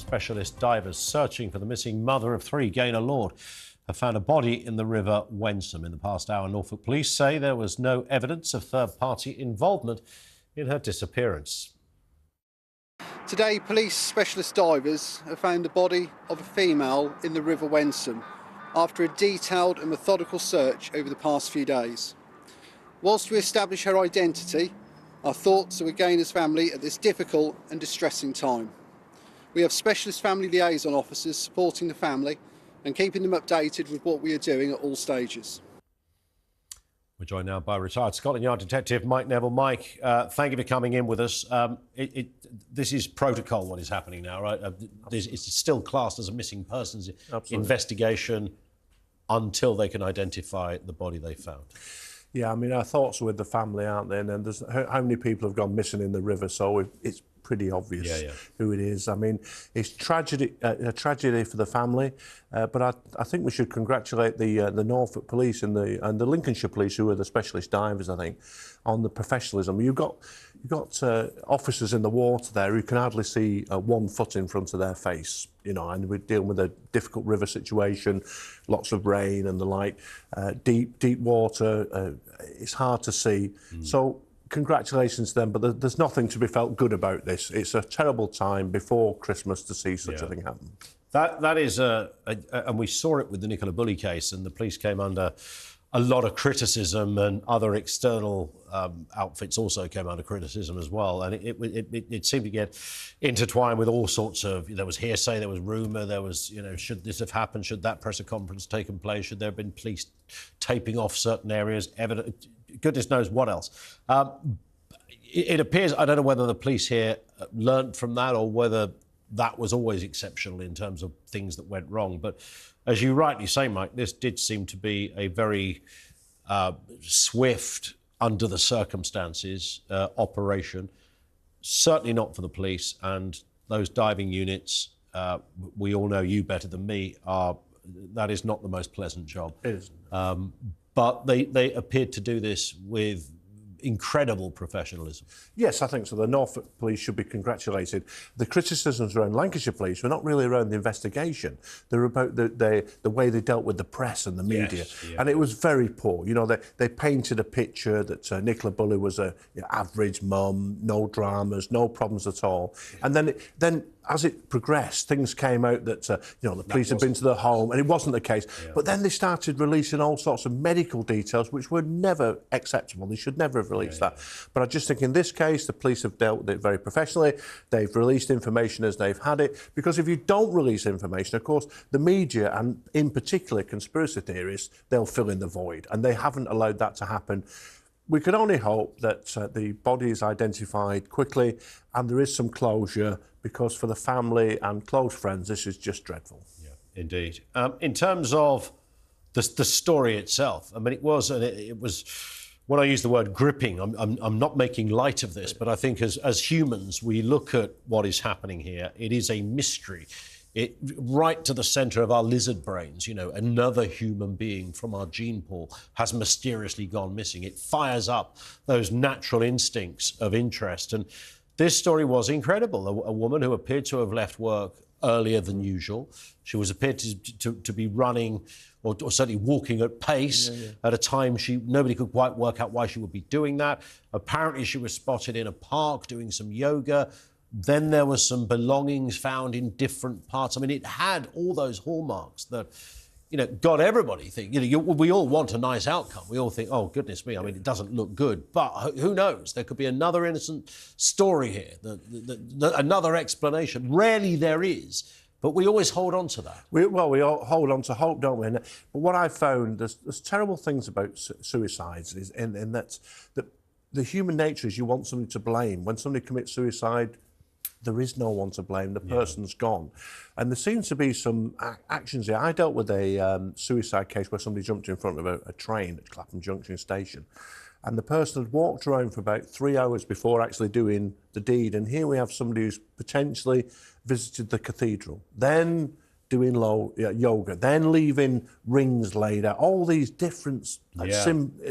Specialist divers searching for the missing mother of three, Gaynor Lord, have found a body in the River Wensum. In the past hour, Norfolk Police say there was no evidence of third-party involvement in her disappearance. Today, police specialist divers have found the body of a female in the River Wensum after a detailed and methodical search over the past few days. Whilst we establish her identity, our thoughts are with Gaynor's family at this difficult and distressing time. We have specialist family liaison officers supporting the family and keeping them updated with what we are doing at all stages. We're joined now by retired Scotland Yard detective Mike Neville. Mike, thank you for coming in with us. This is protocol, what is happening now, right? It's still classed as a missing persons investigation until they can identify the body they found. Yeah, I mean, our thoughts are with the family, aren't they? And there's how many people have gone missing in the river, so it's pretty obvious who it is. I mean, it's a tragedy for the family, but I think we should congratulate the Norfolk Police and the Lincolnshire Police, who are the specialist divers, I think, on the professionalism. You've got officers in the water there who can hardly see 1 foot in front of their face, you know, and we're dealing with a difficult river situation, lots of rain and the like, deep water, it's hard to see. So congratulations to them, but there's nothing to be felt good about this. It's a terrible time before Christmas to see such a thing happen. That is and we saw it with the Nicola Bulley case, and the police came under a lot of criticism, and other external outfits also came under criticism as well. And it seemed to get intertwined with all sorts of, there was hearsay, there was rumour, there was, you know, should this have happened? Should that press conference taken place? Should there have been police taping off certain areas? Goodness knows what else. It appears, I don't know whether the police here learnt from that or whether that was always exceptional in terms of things that went wrong. But as you rightly say, Mike, this did seem to be a very swift, under the circumstances, operation. Certainly not for the police, and those diving units, we all know, you better than me, that is not the most pleasant job. It isn't. But they appeared to do this with incredible professionalism. Yes, I think so. The Norfolk Police should be congratulated. The criticisms around Lancashire Police were not really around the investigation. They're about the way they dealt with the press and the media. Yes, yeah. And it was very poor. You know, they painted a picture that Nicola Bulley was a average mum, no dramas, no problems at all. And then as it progressed, things came out that, the police had been to the home, and it wasn't the case. Yeah. But then they started releasing all sorts of medical details, which were never acceptable. They should never have released that. But I just think in this case, the police have dealt with it very professionally. They've released information as they've had it. Because if you don't release information, of course, the media, and in particular conspiracy theorists, they'll fill in the void. And they haven't allowed that to happen. We can only hope that the body is identified quickly and there is some closure, because for the family and close friends, this is just dreadful. Yeah, indeed. In terms of the story itself, I mean, it was, when I use the word gripping, I'm not making light of this, but I think as humans, we look at what is happening here. It is a mystery. Right to the centre of our lizard brains, you know, another human being from our gene pool has mysteriously gone missing. It fires up those natural instincts of interest. And this story was incredible. A woman who appeared to have left work earlier than usual. She was appeared to be running or certainly walking at pace at a time nobody could quite work out why she would be doing that. Apparently she was spotted in a park doing some yoga. Then there was some belongings found in different parts. I mean, it had all those hallmarks that, you know, got everybody thinking. You know, we all want a nice outcome. We all think, oh, goodness me, I mean, it doesn't look good. But who knows? There could be another innocent story here, another explanation. Rarely there is, but we always hold on to that. We all hold on to hope, don't we? But what I've found, there's terrible things about suicides, is in that the human nature is you want somebody to blame. When somebody commits suicide, there is no one to blame. The person's gone. And there seems to be some actions here. I dealt with a suicide case where somebody jumped in front of a train at Clapham Junction Station. And the person had walked around for about 3 hours before actually doing the deed. And here we have somebody who's potentially visited the cathedral, then doing yoga, then leaving rings laid out, all these different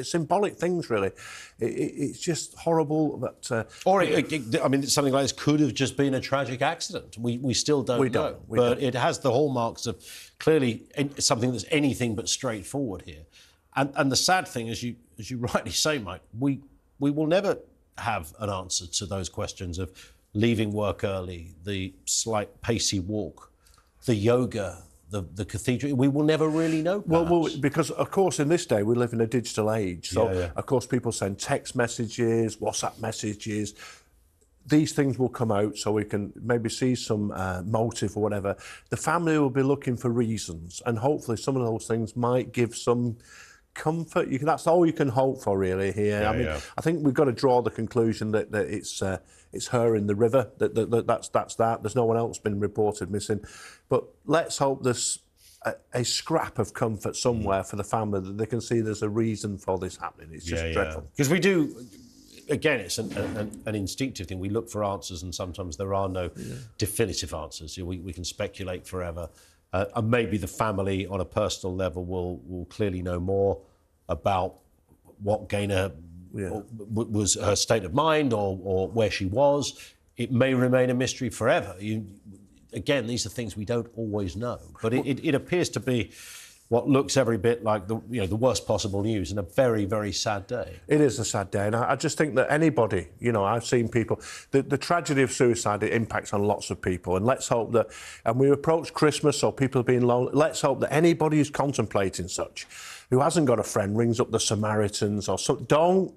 symbolic things, really. It's just horrible that... I mean, something like this could have just been a tragic accident. We still don't know. But it has the hallmarks of clearly something that's anything but straightforward here. And the sad thing, as you rightly say, Mike, we will never have an answer to those questions of leaving work early, the slight pacey walk, the yoga, the cathedral. We will never really know. Well, because, of course, in this day, we live in a digital age. So, of course, people send text messages, WhatsApp messages. These things will come out so we can maybe see some motive or whatever. The family will be looking for reasons, and hopefully some of those things might give some comfort. That's all you can hope for, really, here. I think we've got to draw the conclusion that it's her in the river. That's that. There's no one else been reported missing. But let's hope there's a scrap of comfort somewhere for the family, that they can see there's a reason for this happening. It's just dreadful. Because we do, again, it's an instinctive thing. We look for answers, and sometimes there are no definitive answers. We can speculate forever. And maybe the family, on a personal level, will clearly know more about what Gaynor was, her state of mind, or where she was. It may remain a mystery forever. Again, these are things we don't always know. But it appears to be what looks every bit like the worst possible news, and a very, very sad day. It is a sad day, and I just think that anybody, I've seen people, the tragedy of suicide, it impacts on lots of people, and let's hope that, and we approach Christmas, so people are being lonely, let's hope that anybody who's contemplating such, who hasn't got a friend, rings up the Samaritans or so. Don't,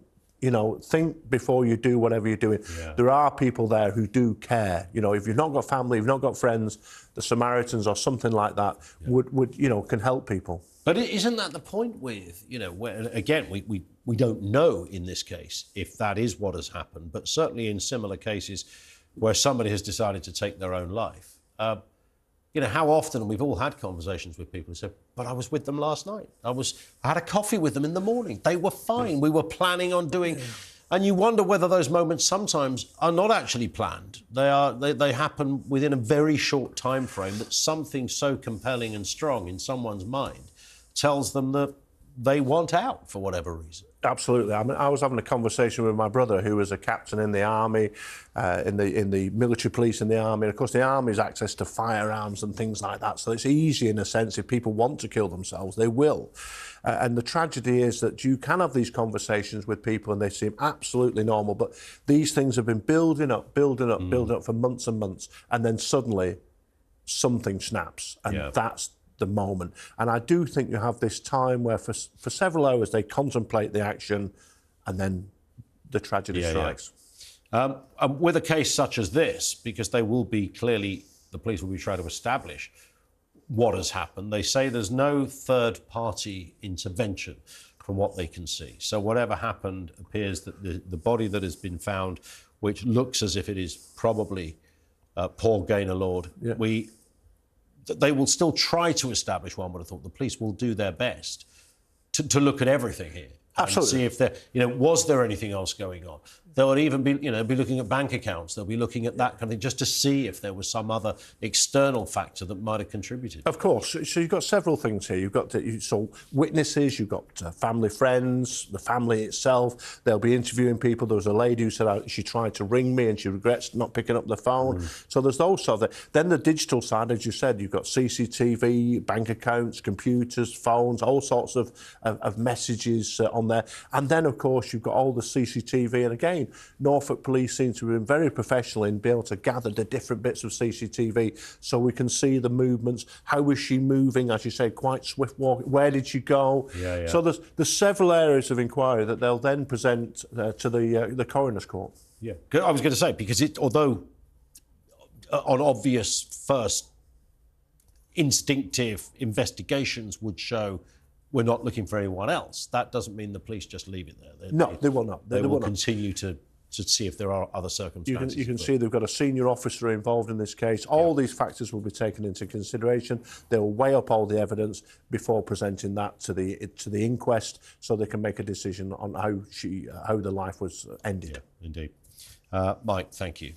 think before you do whatever you're doing. There are people there who do care. If you've not got family, if you've not got friends, the Samaritans or something like that would can help people. But isn't that the point with, where, again, we don't know in this case if that is what has happened, but certainly in similar cases where somebody has decided to take their own life, how often, and we've all had conversations with people who say, but I was with them last night. I had a coffee with them in the morning. They were fine. We were planning on doing... And you wonder whether those moments sometimes are not actually planned. They happen within a very short time frame, that something so compelling and strong in someone's mind tells them that they want out for whatever reason. Absolutely. I was having a conversation with my brother, who was a captain in the army, in the military police in the army. And of course, the army's access to firearms and things like that. So it's easy, in a sense, if people want to kill themselves, they will. And the tragedy is that you can have these conversations with people and they seem absolutely normal, but these things have been building up for months and months, and then suddenly something snaps, and that's the moment. And I do think you have this time where for several hours they contemplate the action, and then the tragedy strikes. With a case such as this, because the police will be trying to establish what has happened, they say there's no third-party intervention from what they can see. So whatever happened, appears that the body that has been found, which looks as if it is probably poor Gaynor Lord, they will still try to establish, one would have thought. The police will do their best to look at everything here. Absolutely. And see if was there anything else going on? They'll even be looking at bank accounts. They'll be looking at that kind of thing, just to see if there was some other external factor that might have contributed. Of course. So you've got several things here. You've got witnesses, you've got family, friends, the family itself. They'll be interviewing people. There was a lady who said she tried to ring me and she regrets not picking up the phone. So there's those sort of things. Then the digital side, as you said, you've got CCTV, bank accounts, computers, phones, all sorts of messages on there. And then, of course, you've got all the CCTV. And again, Norfolk Police seem to have been very professional in being able to gather the different bits of CCTV so we can see the movements. How was she moving? As you say, quite swift walk. Where did she go? So there's several areas of inquiry that they'll then present to the coroner's court. I was going to say, because although on obvious first instinctive investigations would show we're not looking for anyone else, that doesn't mean the police just leave it there. They will not. They will continue to see if there are other circumstances. You can see they've got a senior officer involved in this case. All these factors will be taken into consideration. They will weigh up all the evidence before presenting that to the inquest, so they can make a decision on how the life was ended. Indeed. Mike, thank you.